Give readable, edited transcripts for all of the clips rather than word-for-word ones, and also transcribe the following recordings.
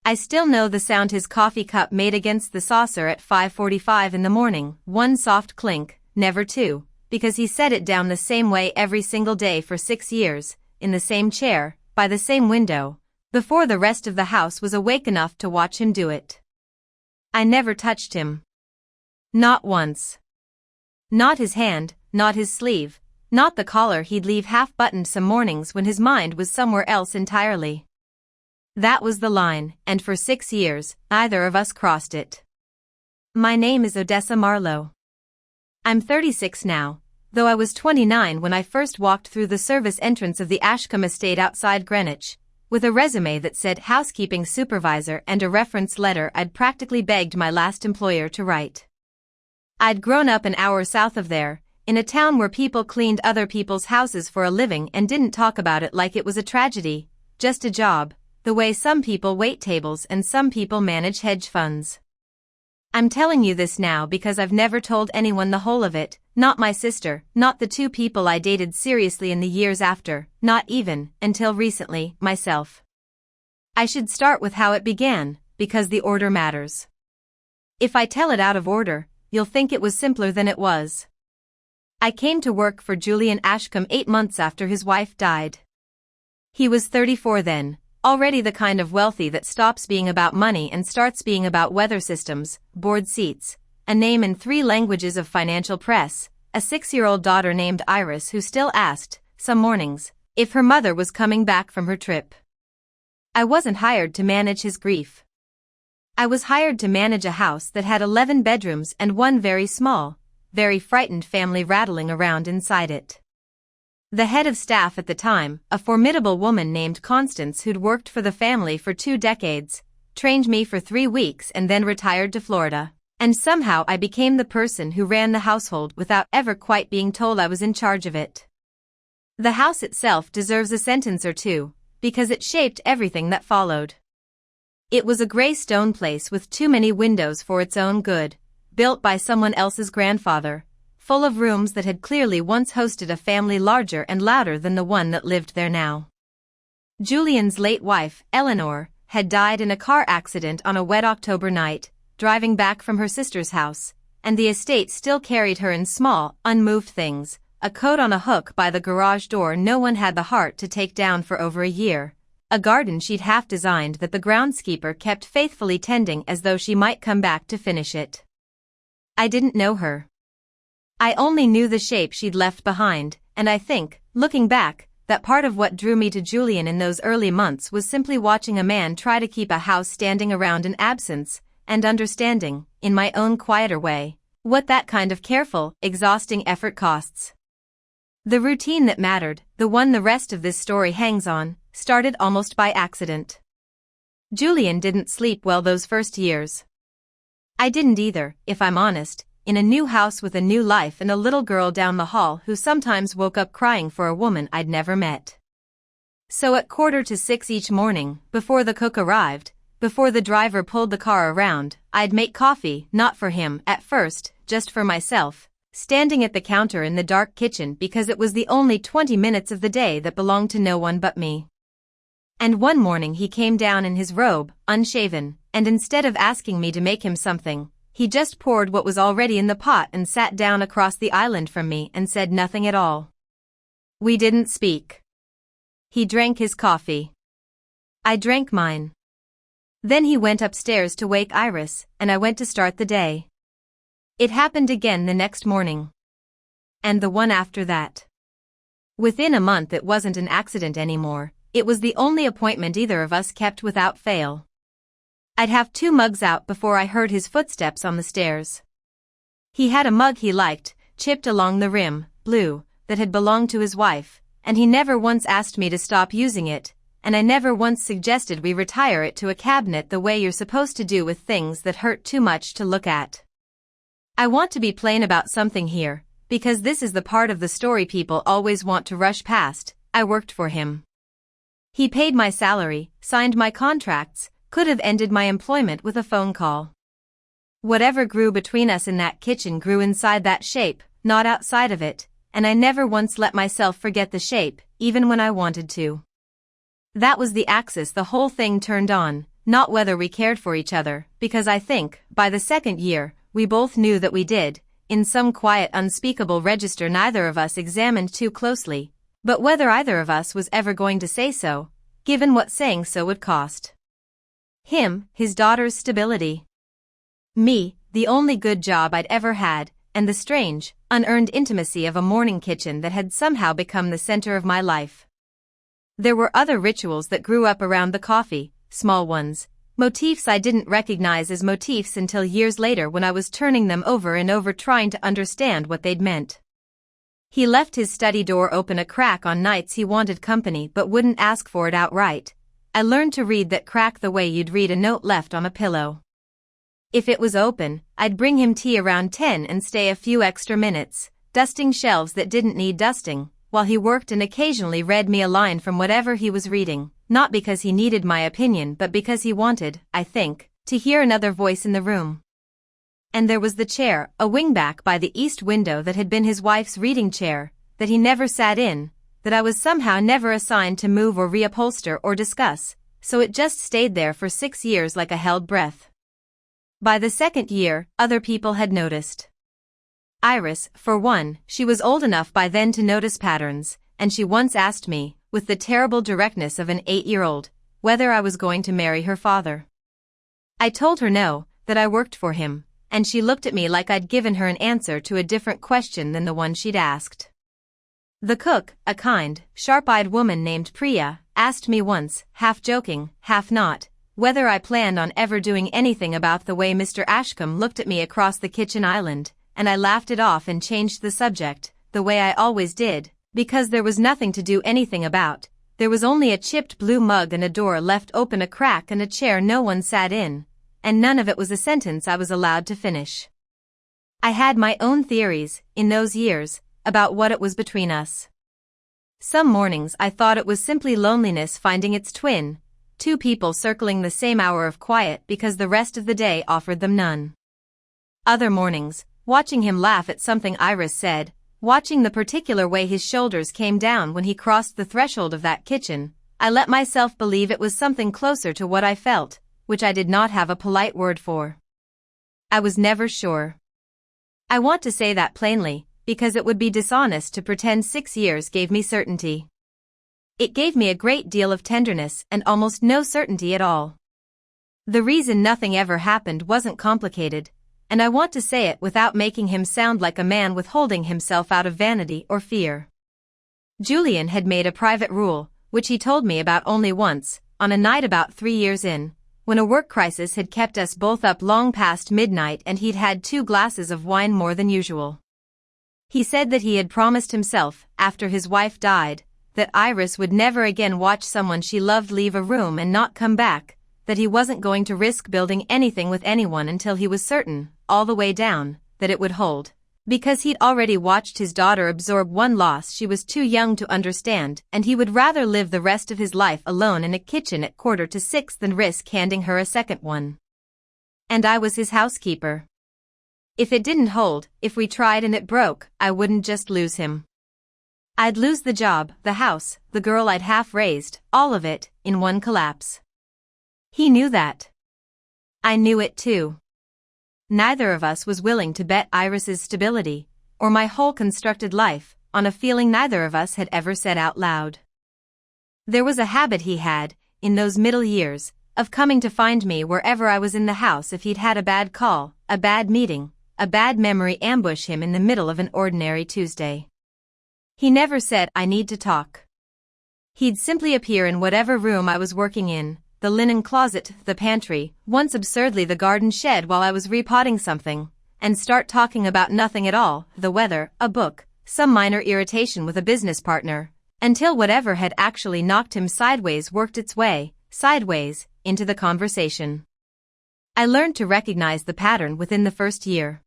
I still know the sound his coffee cup made against the saucer at 5:45 in the morning, one soft clink, never two, because he set it down the same way every single day for 6 years, in the same chair, by the same window, before the rest of the house was awake enough to watch him do it. I never touched him. Not once. Not his hand, not his sleeve, not the collar he'd leave half-buttoned some mornings when his mind was somewhere else entirely. That was the line, and for 6 years, neither of us crossed it. My name is Odessa Marlowe. I'm 36 now, though I was 29 when I first walked through the service entrance of the Ashcombe estate outside Greenwich, with a resume that said housekeeping supervisor and a reference letter I'd practically begged my last employer to write. I'd grown up an hour south of there, in a town where people cleaned other people's houses for a living and didn't talk about it like it was a tragedy, just a job, the way some people wait tables and some people manage hedge funds. I'm telling you this now because I've never told anyone the whole of it, not my sister, not the 2 people I dated seriously in the years after, not even, until recently, myself. I should start with how it began, because the order matters. If I tell it out of order, you'll think it was simpler than it was. I came to work for Julian Ashcombe 8 months after his wife died. He was 34 then, already the kind of wealthy that stops being about money and starts being about weather systems, board seats, a name in 3 languages of financial press, a 6-year-old daughter named Iris who still asked, some mornings, if her mother was coming back from her trip. I wasn't hired to manage his grief. I was hired to manage a house that had 11 bedrooms and one very small, very frightened family rattling around inside it. The head of staff at the time, a formidable woman named Constance who'd worked for the family for 2 decades, trained me for 3 weeks and then retired to Florida, and somehow I became the person who ran the household without ever quite being told I was in charge of it. The house itself deserves a sentence or two, because it shaped everything that followed. It was a gray stone place with too many windows for its own good, built by someone else's grandfather, full of rooms that had clearly once hosted a family larger and louder than the one that lived there now. Julian's late wife, Eleanor, had died in a car accident on a wet October night, driving back from her sister's house, and the estate still carried her in small, unmoved things, a coat on a hook by the garage door no one had the heart to take down for over a year, a garden she'd half-designed that the groundskeeper kept faithfully tending as though she might come back to finish it. I didn't know her. I only knew the shape she'd left behind, and I think, looking back, that part of what drew me to Julian in those early months was simply watching a man try to keep a house standing around in absence, and understanding, in my own quieter way, what that kind of careful, exhausting effort costs. The routine that mattered, the one the rest of this story hangs on, started almost by accident. Julian didn't sleep well those first years. I didn't either, if I'm honest, in a new house with a new life and a little girl down the hall who sometimes woke up crying for a woman I'd never met. So at 5:45 each morning, before the cook arrived, before the driver pulled the car around, I'd make coffee, not for him, at first, just for myself, standing at the counter in the dark kitchen because it was the only 20 minutes of the day that belonged to no one but me. And one morning he came down in his robe, unshaven, and instead of asking me to make him something, he just poured what was already in the pot and sat down across the island from me and said nothing at all. We didn't speak. He drank his coffee. I drank mine. Then he went upstairs to wake Iris, and I went to start the day. It happened again the next morning. And the one after that. Within a month it wasn't an accident anymore, it was the only appointment either of us kept without fail. I'd have 2 mugs out before I heard his footsteps on the stairs. He had a mug he liked, chipped along the rim, blue, that had belonged to his wife, and he never once asked me to stop using it, and I never once suggested we retire it to a cabinet the way you're supposed to do with things that hurt too much to look at. I want to be plain about something here, because this is the part of the story people always want to rush past. I worked for him. He paid my salary, signed my contracts, could have ended my employment with a phone call. Whatever grew between us in that kitchen grew inside that shape, not outside of it, and I never once let myself forget the shape, even when I wanted to. That was the axis the whole thing turned on, not whether we cared for each other, because I think, by the second year, we both knew that we did, in some quiet unspeakable register neither of us examined too closely, but whether either of us was ever going to say so, given what saying so would cost. Him, his daughter's stability. Me, the only good job I'd ever had, and the strange, unearned intimacy of a morning kitchen that had somehow become the center of my life. There were other rituals that grew up around the coffee, small ones, motifs I didn't recognize as motifs until years later when I was turning them over and over trying to understand what they'd meant. He left his study door open a crack on nights he wanted company but wouldn't ask for it outright. I learned to read that crack the way you'd read a note left on a pillow. If it was open, I'd bring him tea around 10 and stay a few extra minutes, dusting shelves that didn't need dusting, while he worked and occasionally read me a line from whatever he was reading, not because he needed my opinion but because he wanted, I think, to hear another voice in the room. And there was the chair, a wingback by the east window that had been his wife's reading chair, that he never sat in, that I was somehow never assigned to move or reupholster or discuss, so it just stayed there for 6 years like a held breath. By the second year, other people had noticed. Iris, for one, she was old enough by then to notice patterns, and she once asked me, with the terrible directness of an 8-year-old, whether I was going to marry her father. I told her no, that I worked for him, and she looked at me like I'd given her an answer to a different question than the one she'd asked. The cook, a kind, sharp-eyed woman named Priya, asked me once, half joking, half not, whether I planned on ever doing anything about the way Mr. Ashcombe looked at me across the kitchen island, and I laughed it off and changed the subject, the way I always did, because there was nothing to do anything about. There was only a chipped blue mug and a door left open a crack and a chair no one sat in, and none of it was a sentence I was allowed to finish. I had my own theories, in those years, about what it was between us. Some mornings I thought it was simply loneliness finding its twin, two people circling the same hour of quiet because the rest of the day offered them none. Other mornings, watching him laugh at something Iris said, watching the particular way his shoulders came down when he crossed the threshold of that kitchen, I let myself believe it was something closer to what I felt, which I did not have a polite word for. I was never sure. I want to say that plainly, because it would be dishonest to pretend 6 years gave me certainty. It gave me a great deal of tenderness and almost no certainty at all. The reason nothing ever happened wasn't complicated, and I want to say it without making him sound like a man withholding himself out of vanity or fear. Julian had made a private rule, which he told me about only once, on a night about 3 years in, when a work crisis had kept us both up long past midnight and he'd had 2 glasses of wine more than usual. He said that he had promised himself, after his wife died, that Iris would never again watch someone she loved leave a room and not come back, that he wasn't going to risk building anything with anyone until he was certain, all the way down, that it would hold, because he'd already watched his daughter absorb one loss she was too young to understand, and he would rather live the rest of his life alone in a kitchen at 5:45 than risk handing her a second one. And I was his housekeeper. If it didn't hold, if we tried and it broke, I wouldn't just lose him. I'd lose the job, the house, the girl I'd half raised, all of it, in one collapse. He knew that. I knew it too. Neither of us was willing to bet Iris's stability, or my whole constructed life, on a feeling neither of us had ever said out loud. There was a habit he had, in those middle years, of coming to find me wherever I was in the house if he'd had a bad call, a bad meeting, a bad memory ambush him in the middle of an ordinary Tuesday. He never said, "I need to talk." He'd simply appear in whatever room I was working in, the linen closet, the pantry, once absurdly the garden shed while I was repotting something, and start talking about nothing at all, the weather, a book, some minor irritation with a business partner, until whatever had actually knocked him sideways worked its way, sideways, into the conversation. I learned to recognize the pattern within the first year.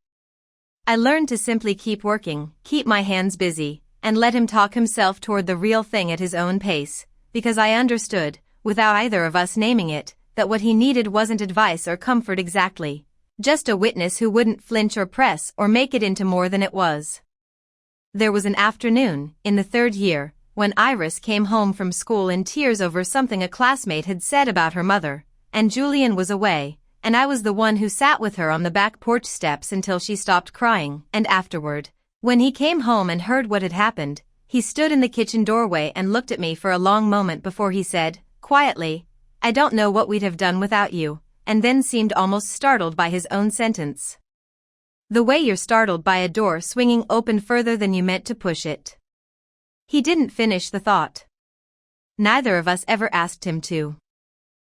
I learned to simply keep working, keep my hands busy, and let him talk himself toward the real thing at his own pace, because I understood, without either of us naming it, that what he needed wasn't advice or comfort exactly, just a witness who wouldn't flinch or press or make it into more than it was. There was an afternoon, in the 3rd year, when Iris came home from school in tears over something a classmate had said about her mother, and Julian was away, and I was the one who sat with her on the back porch steps until she stopped crying, and afterward, when he came home and heard what had happened, he stood in the kitchen doorway and looked at me for a long moment before he said, quietly, "I don't know what we'd have done without you," and then seemed almost startled by his own sentence. The way you're startled by a door swinging open further than you meant to push it. He didn't finish the thought. Neither of us ever asked him to.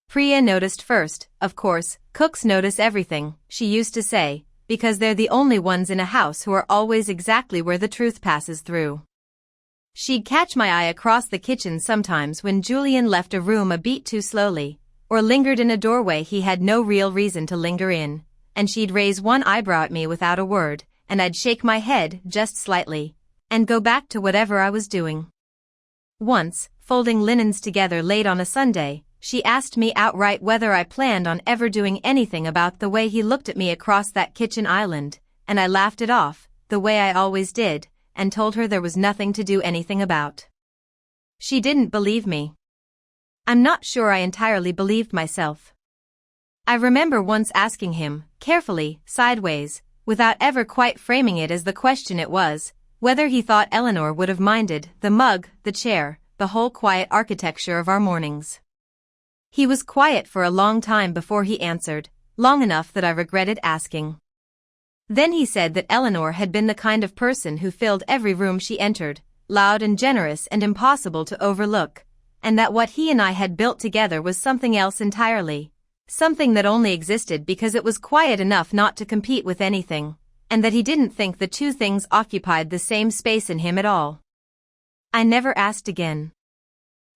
Priya noticed first, of course. Cooks notice everything, she used to say, because they're the only ones in a house who are always exactly where the truth passes through. She'd catch my eye across the kitchen sometimes when Julian left a room a beat too slowly, or lingered in a doorway he had no real reason to linger in, and she'd raise one eyebrow at me without a word, and I'd shake my head just slightly, and go back to whatever I was doing. Once, folding linens together late on a Sunday, she asked me outright whether I planned on ever doing anything about the way he looked at me across that kitchen island, and I laughed it off, the way I always did, and told her there was nothing to do anything about. She didn't believe me. I'm not sure I entirely believed myself. I remember once asking him, carefully, sideways, without ever quite framing it as the question it was, whether he thought Eleanor would have minded the mug, the chair, the whole quiet architecture of our mornings. He was quiet for a long time before he answered, long enough that I regretted asking. Then he said that Eleanor had been the kind of person who filled every room she entered, loud and generous and impossible to overlook, and that what he and I had built together was something else entirely, something that only existed because it was quiet enough not to compete with anything, and that he didn't think the two things occupied the same space in him at all. I never asked again.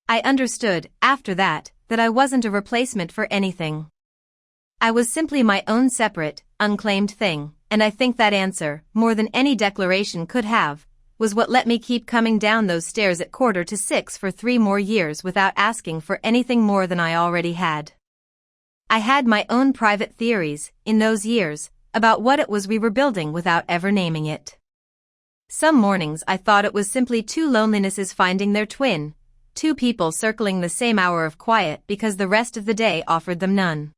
I understood, after that I wasn't a replacement for anything. I was simply my own separate, unclaimed thing, and I think that answer, more than any declaration could have, was what let me keep coming down those stairs at 5:45 for 3 more years without asking for anything more than I already had. I had my own private theories, in those years, about what it was we were building without ever naming it. Some mornings I thought it was simply two lonelinesses finding their twin, two people circling the same hour of quiet because the rest of the day offered them none.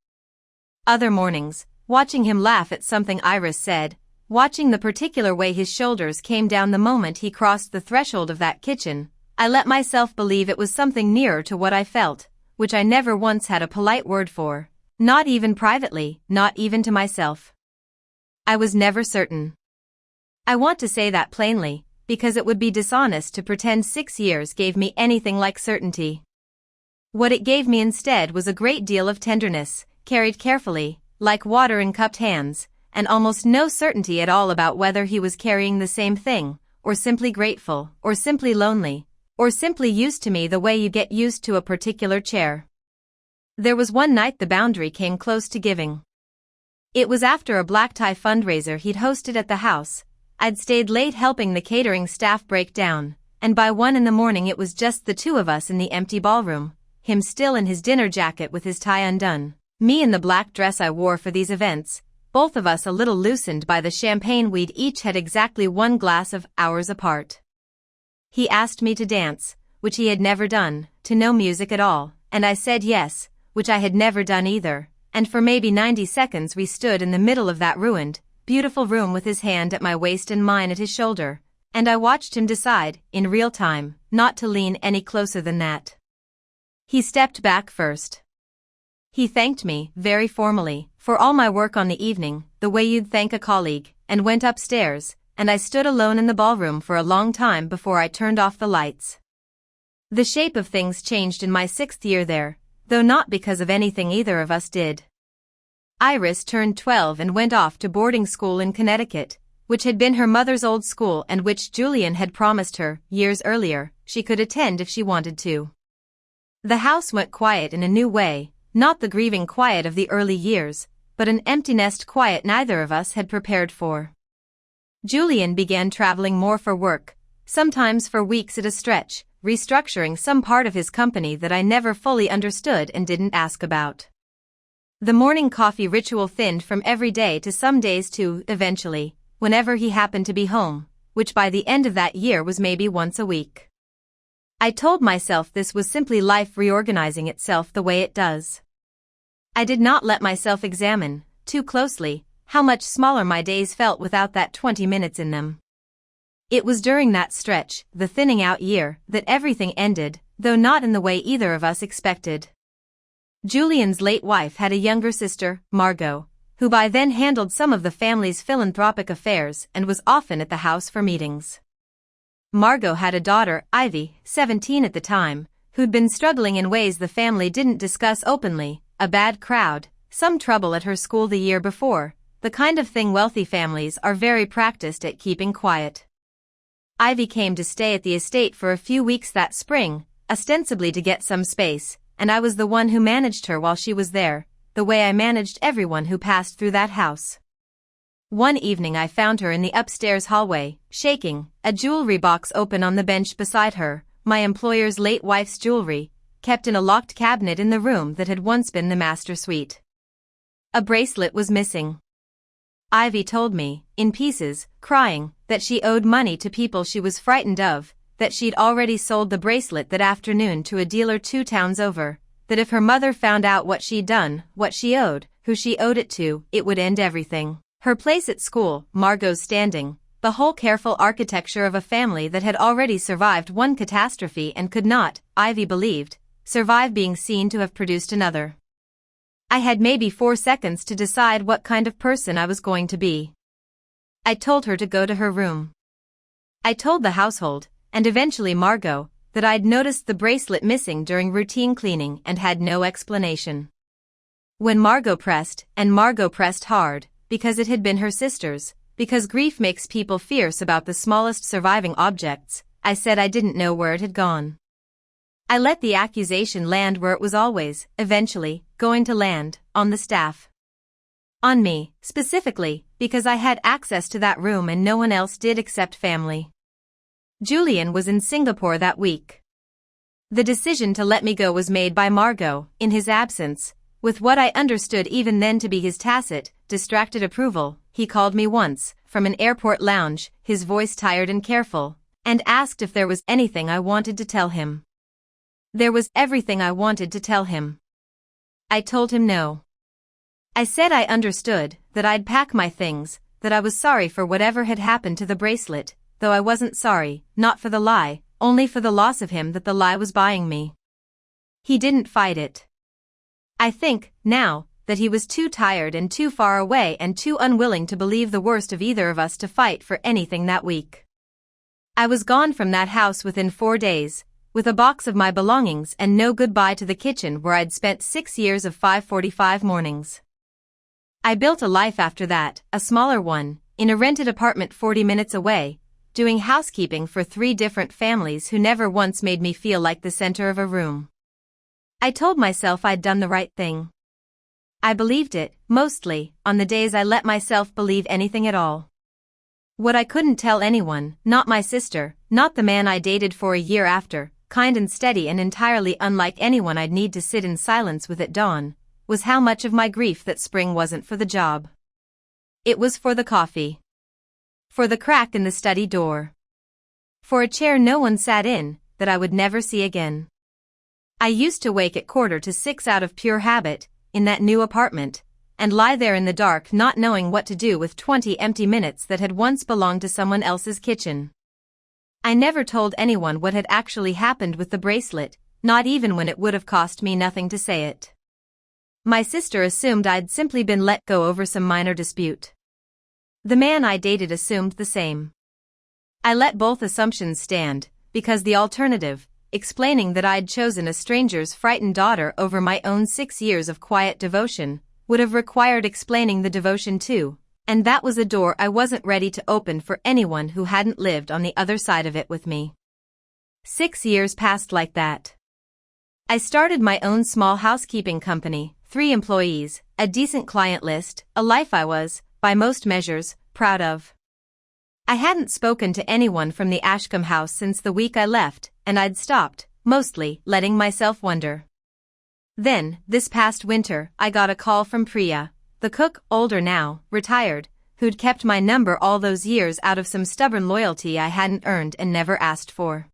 Other mornings, watching him laugh at something Iris said, watching the particular way his shoulders came down the moment he crossed the threshold of that kitchen, I let myself believe it was something nearer to what I felt, which I never once had a polite word for, not even privately, not even to myself. I was never certain. I want to say that plainly, because it would be dishonest to pretend 6 years gave me anything like certainty. What it gave me instead was a great deal of tenderness, carried carefully, like water in cupped hands, and almost no certainty at all about whether he was carrying the same thing, or simply grateful, or simply lonely, or simply used to me the way you get used to a particular chair. There was one night the boundary came close to giving. It was after a black tie fundraiser he'd hosted at the house. I'd stayed late helping the catering staff break down, and by 1 in the morning it was just the two of us in the empty ballroom, him still in his dinner jacket with his tie undone, me in the black dress I wore for these events, both of us a little loosened by the champagne we'd each had exactly 1 glass of, hours apart. He asked me to dance, which he had never done, to no music at all, and I said yes, which I had never done either, and for maybe 90 seconds we stood in the middle of that ruined, beautiful room with his hand at my waist and mine at his shoulder, and I watched him decide, in real time, not to lean any closer than that. He stepped back first. He thanked me, very formally, for all my work on the evening, the way you'd thank a colleague, and went upstairs, and I stood alone in the ballroom for a long time before I turned off the lights. The shape of things changed in my 6th year there, though not because of anything either of us did. Iris turned 12 and went off to boarding school in Connecticut, which had been her mother's old school and which Julian had promised her, years earlier, she could attend if she wanted to. The house went quiet in a new way, not the grieving quiet of the early years, but an empty nest quiet neither of us had prepared for. Julian began traveling more for work, sometimes for weeks at a stretch, restructuring some part of his company that I never fully understood and didn't ask about. The morning coffee ritual thinned from every day to some days to, eventually, whenever he happened to be home, which by the end of that year was maybe once a week. I told myself this was simply life reorganizing itself the way it does. I did not let myself examine, too closely, how much smaller my days felt without that 20 minutes in them. It was during that stretch, the thinning out year, that everything ended, though not in the way either of us expected. Julian's late wife had a younger sister, Margot, who by then handled some of the family's philanthropic affairs and was often at the house for meetings. Margot had a daughter, Ivy, 17 at the time, who'd been struggling in ways the family didn't discuss openly, a bad crowd, some trouble at her school the year before, the kind of thing wealthy families are very practiced at keeping quiet. Ivy came to stay at the estate for a few weeks that spring, ostensibly to get some space, and I was the one who managed her while she was there, the way I managed everyone who passed through that house. One evening I found her in the upstairs hallway, shaking, a jewelry box open on the bench beside her, my employer's late wife's jewelry, kept in a locked cabinet in the room that had once been the master suite. A bracelet was missing. Ivy told me, in pieces, crying, that she owed money to people she was frightened of, that she'd already sold the bracelet that afternoon to a dealer 2 towns over, that if her mother found out what she'd done, what she owed, who she owed it to, it would end everything. Her place at school, Margot's standing, the whole careful architecture of a family that had already survived one catastrophe and could not, Ivy believed, survive being seen to have produced another. I had maybe 4 seconds to decide what kind of person I was going to be. I told her to go to her room. I told the household, and eventually Margot, that I'd noticed the bracelet missing during routine cleaning and had no explanation. When Margot pressed, and Margot pressed hard, because it had been her sister's, because grief makes people fierce about the smallest surviving objects, I said I didn't know where it had gone. I let the accusation land where it was always, eventually, going to land, on the staff. On me, specifically, because I had access to that room and no one else did except family. Julian was in Singapore that week. The decision to let me go was made by Margot, in his absence, with what I understood even then to be his tacit, distracted approval. He called me once, from an airport lounge, his voice tired and careful, and asked if there was anything I wanted to tell him. There was everything I wanted to tell him. I told him no. I said I understood, that I'd pack my things, that I was sorry for whatever had happened to the bracelet, though I wasn't sorry, not for the lie, only for the loss of him that the lie was buying me. He didn't fight it. I think, now, that he was too tired and too far away and too unwilling to believe the worst of either of us to fight for anything that week. I was gone from that house within 4 days, with a box of my belongings and no goodbye to the kitchen where I'd spent 6 years of 5:45 mornings. I built a life after that, a smaller one, in a rented apartment 40 minutes away, doing housekeeping for 3 different families who never once made me feel like the center of a room. I told myself I'd done the right thing. I believed it, mostly, on the days I let myself believe anything at all. What I couldn't tell anyone, not my sister, not the man I dated for a year after, kind and steady and entirely unlike anyone I'd need to sit in silence with at dawn, was how much of my grief that spring wasn't for the job. It was for the coffee. For the crack in the study door. For a chair no one sat in, that I would never see again. I used to wake at 5:45 out of pure habit, in that new apartment, and lie there in the dark not knowing what to do with 20 empty minutes that had once belonged to someone else's kitchen. I never told anyone what had actually happened with the bracelet, not even when it would have cost me nothing to say it. My sister assumed I'd simply been let go over some minor dispute. The man I dated assumed the same. I let both assumptions stand, because the alternative, explaining that I'd chosen a stranger's frightened daughter over my own 6 years of quiet devotion, would have required explaining the devotion too, and that was a door I wasn't ready to open for anyone who hadn't lived on the other side of it with me. 6 years passed like that. I started my own small housekeeping company, 3 employees, a decent client list, a life I was, by most measures, proud of. I hadn't spoken to anyone from the Ashcombe house since the week I left, and I'd stopped, mostly, letting myself wonder. Then, this past winter, I got a call from Priya, the cook, older now, retired, who'd kept my number all those years out of some stubborn loyalty I hadn't earned and never asked for.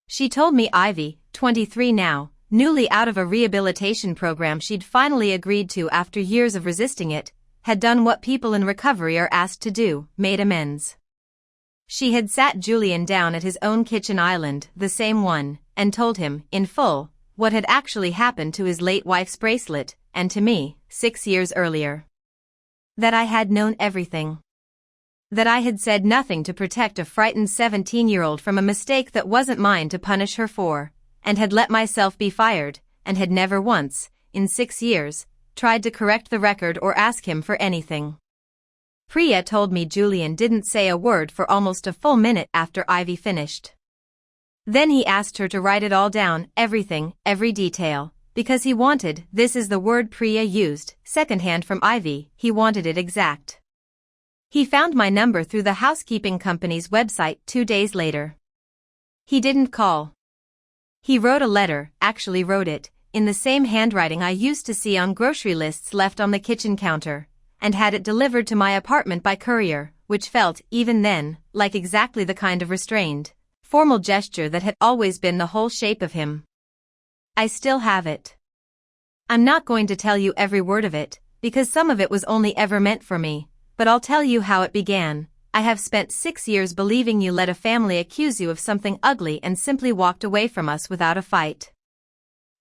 She told me Ivy, 23 now, newly out of a rehabilitation program she'd finally agreed to after years of resisting it, had done what people in recovery are asked to do, made amends. She had sat Julian down at his own kitchen island, the same one, and told him, in full, what had actually happened to his late wife's bracelet, and to me, 6 years earlier. That I had known everything. That I had said nothing to protect a frightened 17-year-old from a mistake that wasn't mine to punish her for, and had let myself be fired, and had never once, in 6 years, tried to correct the record or ask him for anything. Priya told me Julian didn't say a word for almost a full minute after Ivy finished. Then he asked her to write it all down, everything, every detail, because he wanted, this is the word Priya used, secondhand from Ivy, he wanted it exact. He found my number through the housekeeping company's website 2 days later. He didn't call. He wrote a letter, actually wrote it, in the same handwriting I used to see on grocery lists left on the kitchen counter, and had it delivered to my apartment by courier, which felt, even then, like exactly the kind of restrained, formal gesture that had always been the whole shape of him. I still have it. I'm not going to tell you every word of it, because some of it was only ever meant for me, but I'll tell you how it began. I have spent 6 years believing you let a family accuse you of something ugly and simply walked away from us without a fight.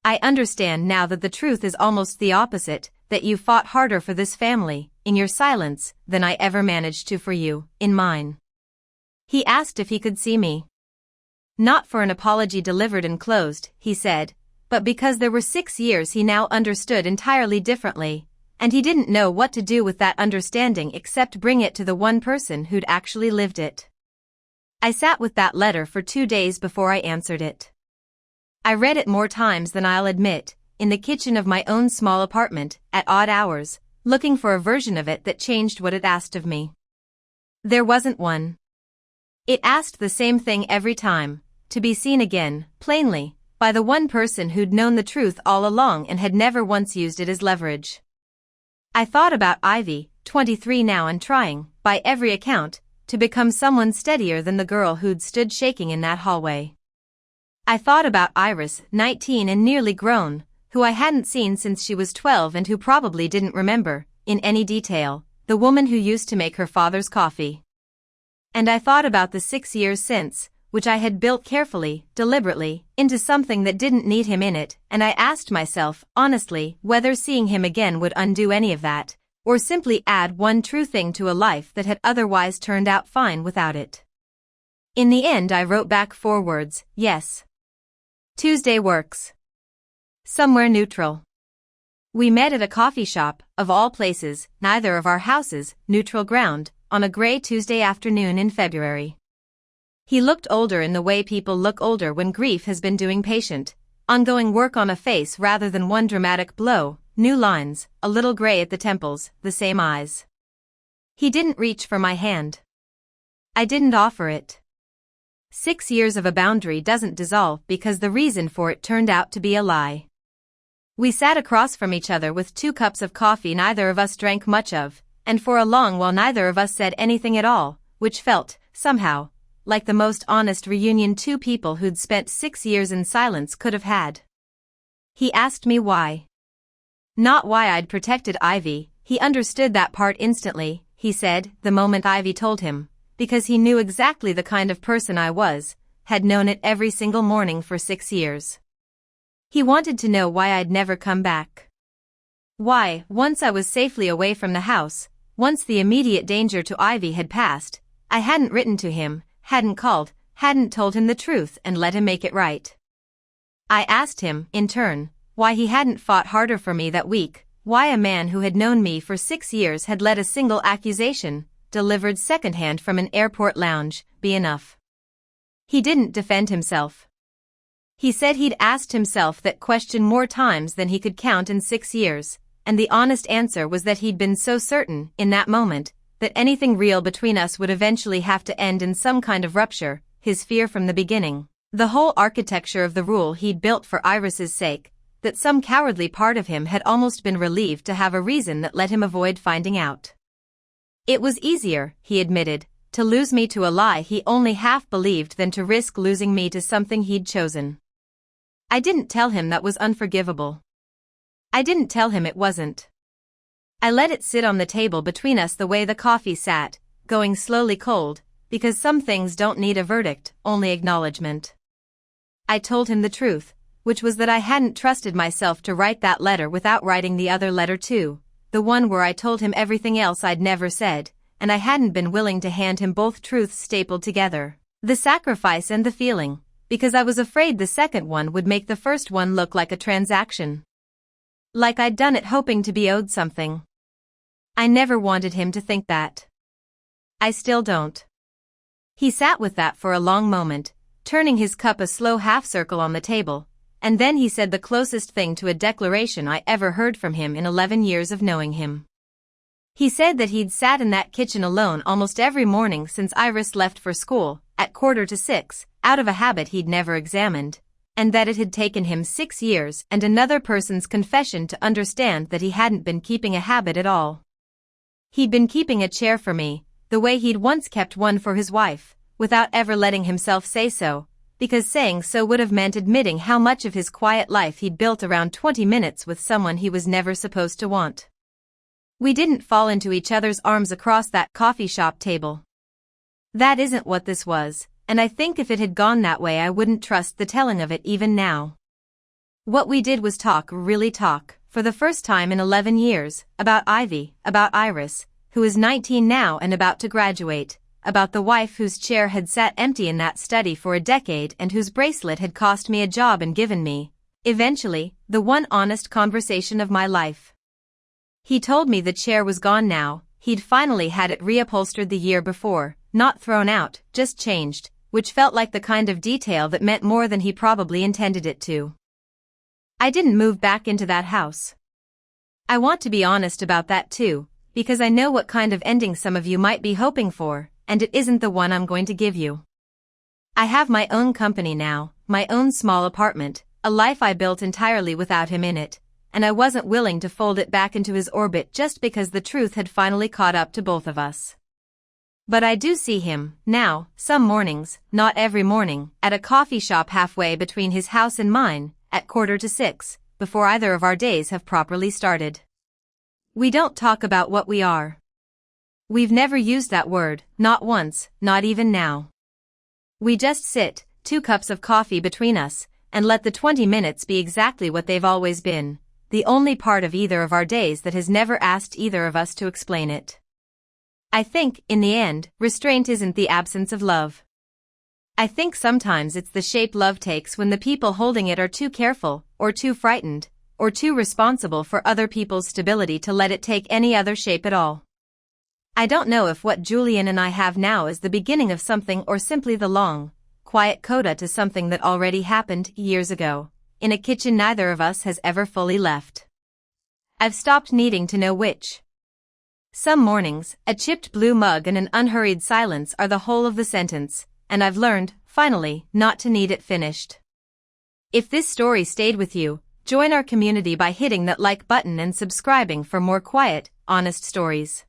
I understand now that the truth is almost the opposite, that you fought harder for this family, in your silence, than I ever managed to for you, in mine. He asked if he could see me. Not for an apology delivered and closed, he said, but because there were 6 years he now understood entirely differently, and he didn't know what to do with that understanding except bring it to the one person who'd actually lived it. I sat with that letter for 2 days before I answered it. I read it more times than I'll admit, in the kitchen of my own small apartment, at odd hours, looking for a version of it that changed what it asked of me. There wasn't one. It asked the same thing every time, to be seen again, plainly, by the one person who'd known the truth all along and had never once used it as leverage. I thought about Ivy, 23 now and trying, by every account, to become someone steadier than the girl who'd stood shaking in that hallway. I thought about Iris, 19 and nearly grown, who I hadn't seen since she was 12 and who probably didn't remember, in any detail, the woman who used to make her father's coffee. And I thought about the 6 years since, which I had built carefully, deliberately, into something that didn't need him in it, and I asked myself, honestly, whether seeing him again would undo any of that, or simply add one true thing to a life that had otherwise turned out fine without it. In the end I wrote back 4 words, yes. Tuesday works. Somewhere neutral. We met at a coffee shop, of all places, neither of our houses, neutral ground, on a gray Tuesday afternoon in February. He looked older in the way people look older when grief has been doing patient, ongoing work on a face rather than one dramatic blow, new lines, a little gray at the temples, the same eyes. He didn't reach for my hand. I didn't offer it. 6 years of a boundary doesn't dissolve because the reason for it turned out to be a lie. We sat across from each other with 2 cups of coffee neither of us drank much of, and for a long while neither of us said anything at all, which felt, somehow, like the most honest reunion 2 people who'd spent 6 years in silence could have had. He asked me why. Not why I'd protected Ivy, he understood that part instantly, he said, the moment Ivy told him, because he knew exactly the kind of person I was, had known it every single morning for 6 years. He wanted to know why I'd never come back. Why, once I was safely away from the house, once the immediate danger to Ivy had passed, I hadn't written to him, hadn't called, hadn't told him the truth and let him make it right. I asked him, in turn, why he hadn't fought harder for me that week, why a man who had known me for 6 years had let a single accusation, delivered secondhand from an airport lounge, be enough. He didn't defend himself. He said he'd asked himself that question more times than he could count in 6 years, and the honest answer was that he'd been so certain, in that moment, that anything real between us would eventually have to end in some kind of rupture, his fear from the beginning, the whole architecture of the rule he'd built for Iris's sake, that some cowardly part of him had almost been relieved to have a reason that let him avoid finding out. It was easier, he admitted, to lose me to a lie he only half believed than to risk losing me to something he'd chosen. I didn't tell him that was unforgivable. I didn't tell him it wasn't. I let it sit on the table between us the way the coffee sat, going slowly cold, because some things don't need a verdict, only acknowledgement. I told him the truth, which was that I hadn't trusted myself to write that letter without writing the other letter too, the one where I told him everything else I'd never said, and I hadn't been willing to hand him both truths stapled together, the sacrifice and the feeling, because I was afraid the second one would make the first one look like a transaction. Like I'd done it hoping to be owed something. I never wanted him to think that. I still don't. He sat with that for a long moment, turning his cup a slow half-circle on the table, and then he said the closest thing to a declaration I ever heard from him in 11 years of knowing him. He said that he'd sat in that kitchen alone almost every morning since Iris left for school, at 5:45, out of a habit he'd never examined, and that it had taken him 6 years and another person's confession to understand that he hadn't been keeping a habit at all. He'd been keeping a chair for me, the way he'd once kept one for his wife, without ever letting himself say so, because saying so would have meant admitting how much of his quiet life he'd built around 20 minutes with someone he was never supposed to want. We didn't fall into each other's arms across that coffee shop table. That isn't what this was, and I think if it had gone that way I wouldn't trust the telling of it even now. What we did was talk, really talk, for the first time in 11 years, about Ivy, about Iris, who is 19 now and about to graduate, about the wife whose chair had sat empty in that study for a decade and whose bracelet had cost me a job and given me, eventually, the one honest conversation of my life. He told me the chair was gone now, he'd finally had it reupholstered the year before, not thrown out, just changed, which felt like the kind of detail that meant more than he probably intended it to. I didn't move back into that house. I want to be honest about that too, because I know what kind of ending some of you might be hoping for, and it isn't the one I'm going to give you. I have my own company now, my own small apartment, a life I built entirely without him in it, and I wasn't willing to fold it back into his orbit just because the truth had finally caught up to both of us. But I do see him, now, some mornings, not every morning, at a coffee shop halfway between his house and mine, at 5:45, before either of our days have properly started. We don't talk about what we are. We've never used that word, not once, not even now. We just sit, 2 cups of coffee between us, and let the 20 minutes be exactly what they've always been, the only part of either of our days that has never asked either of us to explain it. I think, in the end, restraint isn't the absence of love. I think sometimes it's the shape love takes when the people holding it are too careful, or too frightened, or too responsible for other people's stability to let it take any other shape at all. I don't know if what Julian and I have now is the beginning of something or simply the long, quiet coda to something that already happened years ago, in a kitchen neither of us has ever fully left. I've stopped needing to know which. Some mornings, a chipped blue mug and an unhurried silence are the whole of the sentence, and I've learned, finally, not to need it finished. If this story stayed with you, join our community by hitting that like button and subscribing for more quiet, honest stories.